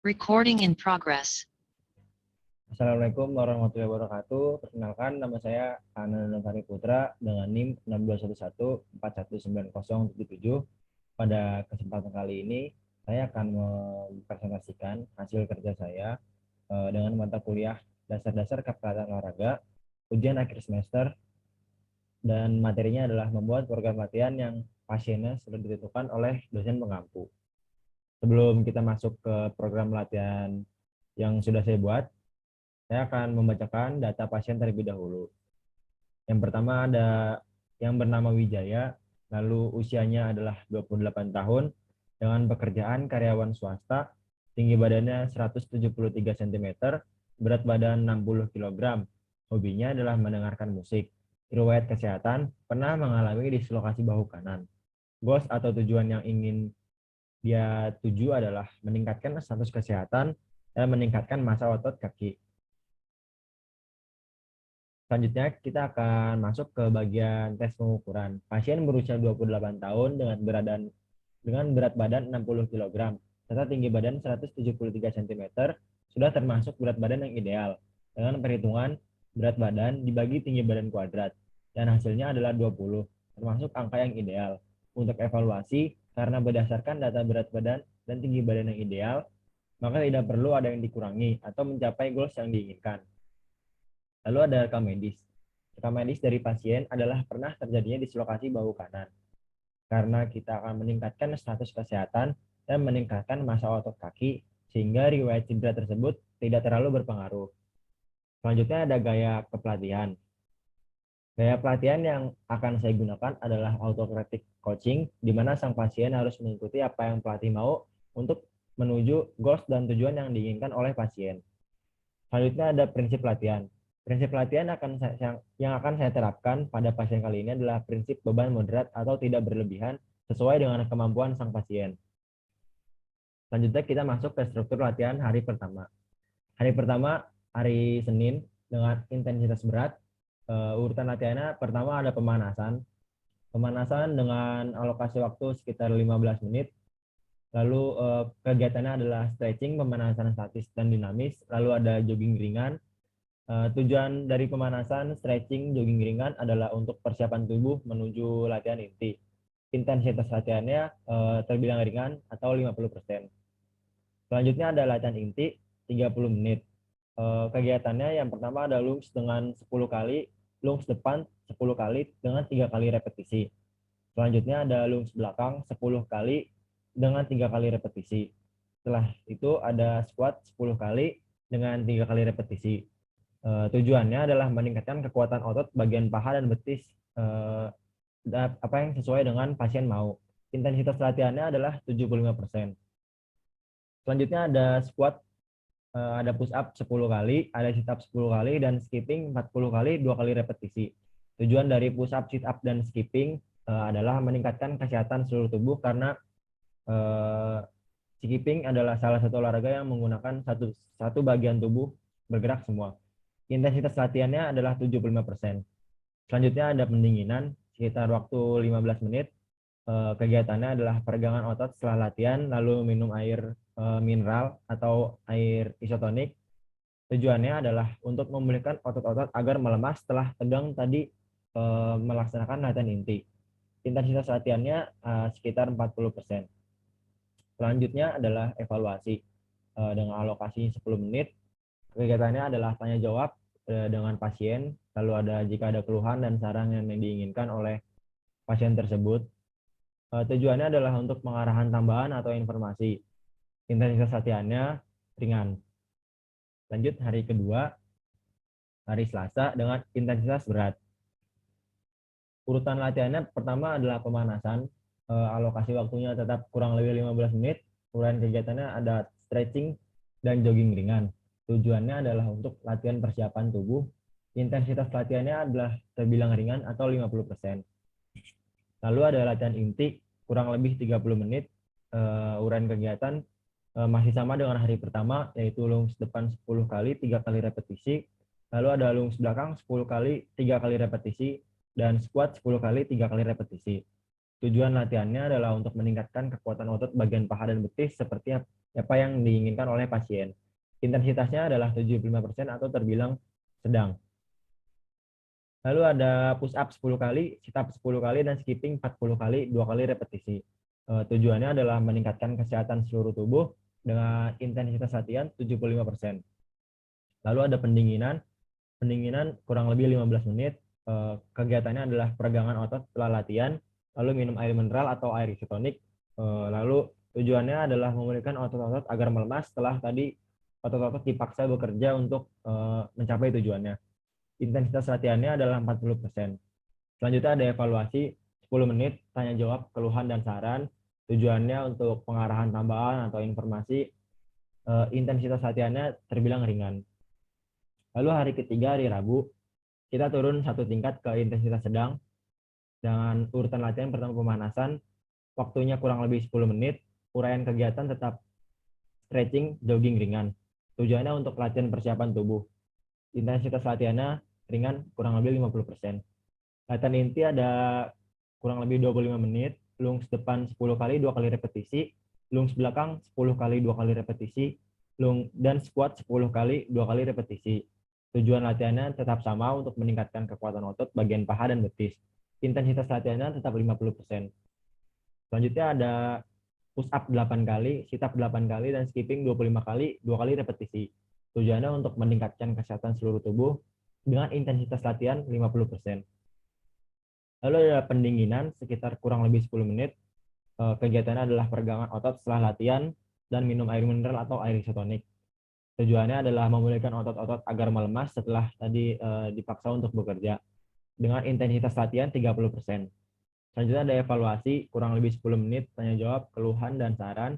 Recording in progress. Assalamualaikum warahmatullahi wabarakatuh. Perkenalkan, nama saya Ananda Fari Putra dengan NIM 16211419077. Pada kesempatan kali ini, saya akan mempresentasikan hasil kerja saya dengan mata kuliah dasar-dasar kepelatihan olahraga, ujian akhir semester, dan materinya adalah membuat program latihan yang pasiennya sudah ditentukan oleh dosen pengampu. Sebelum kita masuk ke program latihan yang sudah saya buat, saya akan membacakan data pasien terlebih dahulu. Yang pertama ada yang bernama Wijaya, lalu usianya adalah 28 tahun, dengan pekerjaan karyawan swasta, tinggi badannya 173 cm, berat badan 60 kg. Hobinya adalah mendengarkan musik. Riwayat kesehatan, pernah mengalami dislokasi bahu kanan. Goals atau tujuan yang ingin dia tuju adalah meningkatkan status kesehatan dan meningkatkan massa otot kaki. Selanjutnya kita akan masuk ke bagian tes pengukuran. Pasien berusia 28 tahun dengan berat badan 60 kg serta tinggi badan 173 cm sudah termasuk berat badan yang ideal dengan perhitungan berat badan dibagi tinggi badan kuadrat dan hasilnya adalah 20, termasuk angka yang ideal. Untuk evaluasi, karena berdasarkan data berat badan dan tinggi badan yang ideal, maka tidak perlu ada yang dikurangi atau mencapai goals yang diinginkan. Lalu ada rekam medis. Rekam medis dari pasien adalah pernah terjadinya dislokasi bahu kanan. Karena kita akan meningkatkan status kesehatan dan meningkatkan massa otot kaki, sehingga riwayat cedera tersebut tidak terlalu berpengaruh. Selanjutnya ada gaya kepelatihan. Gaya pelatihan yang akan saya gunakan adalah autocratic coaching, di mana sang pasien harus mengikuti apa yang pelatih mau untuk menuju goals dan tujuan yang diinginkan oleh pasien. Selanjutnya ada prinsip latihan. Prinsip latihan yang akan saya terapkan pada pasien kali ini adalah prinsip beban moderat atau tidak berlebihan sesuai dengan kemampuan sang pasien. Selanjutnya kita masuk ke struktur latihan hari pertama. Hari pertama, hari Senin, dengan intensitas berat. Urutan latihannya pertama ada pemanasan. Pemanasan dengan alokasi waktu sekitar 15 menit. Lalu kegiatannya adalah stretching, pemanasan statis dan dinamis. Lalu ada jogging ringan. Tujuan dari pemanasan, stretching, jogging ringan adalah untuk persiapan tubuh menuju latihan inti. Intensitas latihannya terbilang ringan atau 50%. Selanjutnya ada latihan inti 30 menit. Kegiatannya yang pertama ada lunge dengan 10 kali, lunge depan 10 kali dengan 3 kali repetisi. Selanjutnya ada lunge belakang 10 kali dengan 3 kali repetisi. Setelah itu ada squat 10 kali dengan 3 kali repetisi. Tujuannya adalah meningkatkan kekuatan otot bagian paha dan betis apa yang sesuai dengan pasien mau. Intensitas latihannya adalah 75%. Selanjutnya ada squat, ada push up 10 kali, ada sit up 10 kali, dan skipping 40 kali, 2 kali repetisi. Tujuan dari push up, sit up, dan skipping adalah meningkatkan kesehatan seluruh tubuh karena skipping adalah salah satu olahraga yang menggunakan satu bagian tubuh bergerak semua. Intensitas latihannya adalah 75%. Selanjutnya ada pendinginan sekitar waktu 15 menit. Kegiatannya adalah peregangan otot setelah latihan, lalu minum air mineral atau air isotonik. Tujuannya adalah untuk memulihkan otot-otot agar melemah setelah tegang tadi melaksanakan latihan inti. Intensitas latihannya sekitar 40%. Selanjutnya adalah evaluasi dengan alokasi 10 menit. Kegiatannya adalah tanya jawab dengan pasien, lalu jika ada keluhan dan saran yang diinginkan oleh pasien tersebut. Tujuannya adalah untuk pengarahan tambahan atau informasi. Intensitas latihannya ringan. Lanjut hari kedua, hari Selasa dengan intensitas berat. Urutan latihannya pertama adalah pemanasan. Alokasi waktunya tetap kurang lebih 15 menit. Uraian kegiatannya ada stretching dan jogging ringan. Tujuannya adalah untuk latihan persiapan tubuh. Intensitas latihannya adalah terbilang ringan atau 50%. Lalu ada latihan inti kurang lebih 30 menit. Uraian kegiatan masih sama dengan hari pertama, yaitu lunge depan 10 kali, 3 kali repetisi. Lalu ada lunge belakang 10 kali, 3 kali repetisi, dan squat 10 kali, 3 kali repetisi. Tujuan latihannya adalah untuk meningkatkan kekuatan otot bagian paha dan betis seperti apa yang diinginkan oleh pasien. Intensitasnya adalah 75% atau terbilang sedang. Lalu ada push up 10 kali, sit up 10 kali, dan skipping 40 kali, 2 kali repetisi. Tujuannya adalah meningkatkan kesehatan seluruh tubuh dengan intensitas latihan 75%. Lalu ada pendinginan. Pendinginan kurang lebih 15 menit. Kegiatannya adalah peregangan otot setelah latihan, lalu minum air mineral atau air isotonik. Lalu tujuannya adalah memulihkan otot-otot agar melemas setelah tadi otot-otot dipaksa bekerja untuk mencapai tujuannya. Intensitas latihannya adalah 40%. Selanjutnya ada evaluasi 10 menit, tanya jawab, keluhan dan saran. Tujuannya untuk pengarahan tambahan atau informasi. Intensitas latihannya terbilang ringan. Lalu hari ketiga, hari Rabu, kita turun satu tingkat ke intensitas sedang. Dengan urutan latihan pertama pemanasan, waktunya kurang lebih 10 menit. Uraian kegiatan tetap stretching, jogging ringan. Tujuannya untuk latihan persiapan tubuh. Intensitas latihannya ringan, kurang lebih 50%. Latihan inti ada kurang lebih 25 menit, lunge depan 10 kali, 2 kali repetisi, lunge belakang 10 kali, 2 kali repetisi, dan squat 10 kali, 2 kali repetisi. Tujuan latihannya tetap sama untuk meningkatkan kekuatan otot bagian paha dan betis. Intensitas latihannya tetap 50%. Selanjutnya ada push up 8 kali, sit up 8 kali, dan skipping 25 kali, 2 kali repetisi. Tujuannya untuk meningkatkan kesehatan seluruh tubuh dengan intensitas latihan 50%. Lalu ada pendinginan sekitar kurang lebih 10 menit. Kegiatannya adalah peregangan otot setelah latihan dan minum air mineral atau air isotonik. Tujuannya adalah memulihkan otot-otot agar melemas setelah tadi dipaksa untuk bekerja dengan intensitas latihan 30%. Selanjutnya ada evaluasi kurang lebih 10 menit, tanya jawab, keluhan dan saran.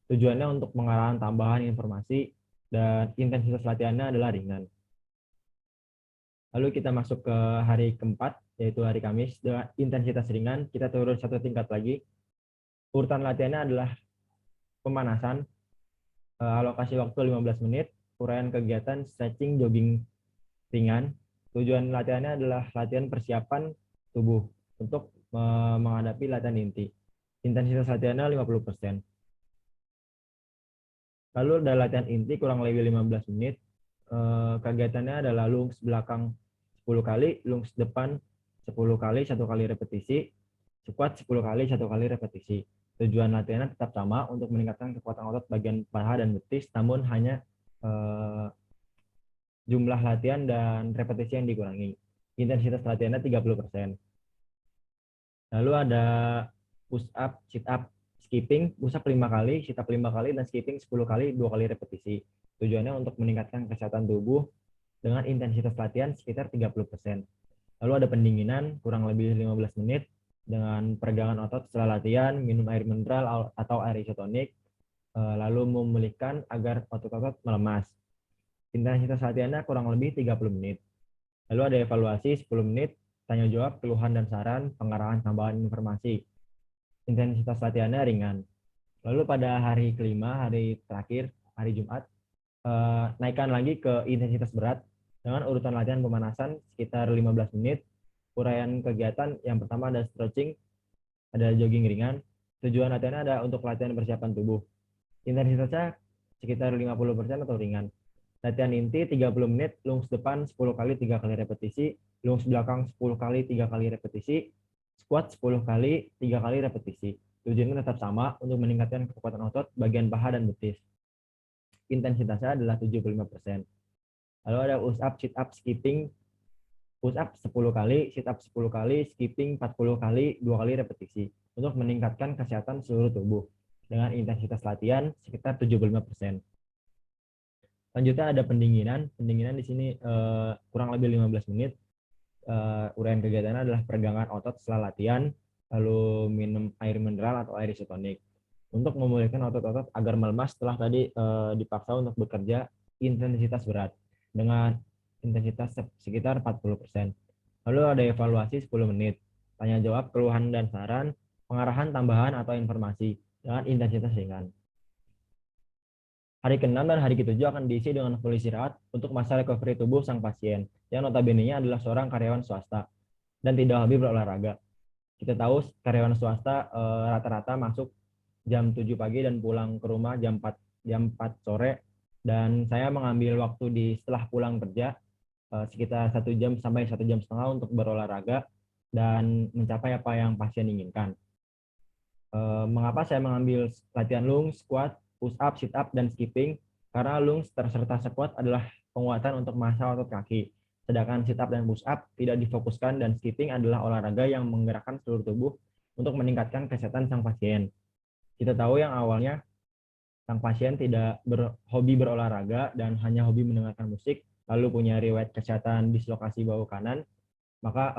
Tujuannya untuk pengarahan tambahan informasi dan intensitas latihannya adalah ringan. Lalu kita masuk ke hari keempat, yaitu hari Kamis. Dengan intensitas ringan, kita turun satu tingkat lagi. Urutan latihannya adalah pemanasan, alokasi waktu 15 menit, uraian kegiatan, stretching, jogging ringan. Tujuan latihannya adalah latihan persiapan tubuh untuk menghadapi latihan inti. Intensitas latihannya 50%. Lalu ada latihan inti kurang lebih 15 menit. Kegiatannya adalah lunge belakang 10 kali, lunge depan 10 kali, 1 kali repetisi, squat 10 kali, 1 kali repetisi. Tujuan latihannya tetap sama untuk meningkatkan kekuatan otot bagian paha dan betis, namun hanya jumlah latihan dan repetisi yang dikurangi. Intensitas latihannya 30%. Lalu ada push up, sit up, skipping, push up 5 kali, sit up 5 kali, dan skipping 10 kali, 2 kali repetisi. Tujuannya untuk meningkatkan kesehatan tubuh dengan intensitas latihan sekitar 30%. Lalu ada pendinginan kurang lebih 15 menit dengan peregangan otot setelah latihan, minum air mineral atau air isotonik, lalu memulihkan agar otot-otot melemas. Intensitas latihannya kurang lebih 30 menit. Lalu ada evaluasi 10 menit, tanya jawab, keluhan dan saran, pengarahan tambahan informasi. Intensitas latihannya ringan. Lalu pada hari kelima, hari terakhir, hari Jumat, naikkan lagi ke intensitas berat dengan urutan latihan pemanasan sekitar 15 menit. Uraian kegiatan yang pertama ada stretching, ada jogging ringan. Tujuan latihannya ada untuk latihan persiapan tubuh. Intensitasnya sekitar 50% atau ringan. Latihan inti 30 menit, lunge depan 10 kali 3 kali repetisi, lunge belakang 10 kali 3 kali repetisi, squat 10 kali 3 kali repetisi. Tujuannya tetap sama untuk meningkatkan kekuatan otot bagian paha dan betis. Intensitasnya adalah 75%. Lalu ada push up, sit up, skipping. Push up 10 kali, sit up 10 kali, skipping 40 kali, 2 kali repetisi untuk meningkatkan kesehatan seluruh tubuh dengan intensitas latihan sekitar 75%. Selanjutnya ada pendinginan. Pendinginan di sini kurang lebih 15 menit. Uraian kegiatannya adalah peregangan otot setelah latihan, lalu minum air mineral atau air isotonik untuk memulihkan otot-otot agar melemas setelah tadi dipaksa untuk bekerja intensitas berat dengan intensitas sekitar 40%. Lalu ada evaluasi 10 menit, tanya jawab, keluhan dan saran, pengarahan tambahan atau informasi dengan intensitas ringan. Hari ke-6 dan hari ke-7 akan diisi dengan full istirahat untuk masa recovery tubuh sang pasien, yang notabene-nya adalah seorang karyawan swasta dan tidak hobi berolahraga. Kita tahu karyawan swasta rata-rata masuk jam 7 pagi dan pulang ke rumah jam 4 jam 4 sore, dan saya mengambil waktu di setelah pulang kerja sekitar 1 jam sampai 1,5 jam untuk berolahraga dan mencapai apa yang pasien inginkan. Mengapa saya mengambil latihan lunge, squat, push up, sit up, dan skipping? Karena lunge serta squat adalah penguatan untuk massa otot kaki. Sedangkan sit up dan push up tidak difokuskan, dan skipping adalah olahraga yang menggerakkan seluruh tubuh untuk meningkatkan kesehatan sang pasien. Kita tahu yang awalnya sang pasien tidak berhobi berolahraga dan hanya hobi mendengarkan musik, lalu punya riwayat kesehatan dislokasi bahu kanan, maka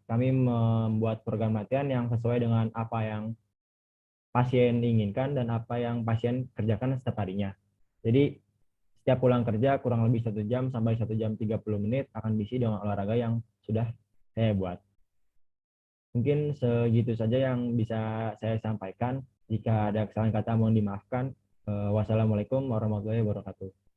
kami membuat program latihan yang sesuai dengan apa yang pasien inginkan dan apa yang pasien kerjakan setiap harinya. Jadi setiap pulang kerja kurang lebih 1 jam sampai 1 jam 30 menit akan diisi dengan olahraga yang sudah saya buat. Mungkin segitu saja yang bisa saya sampaikan. Jika ada kesalahan kata mohon dimaafkan. Wassalamualaikum warahmatullahi wabarakatuh.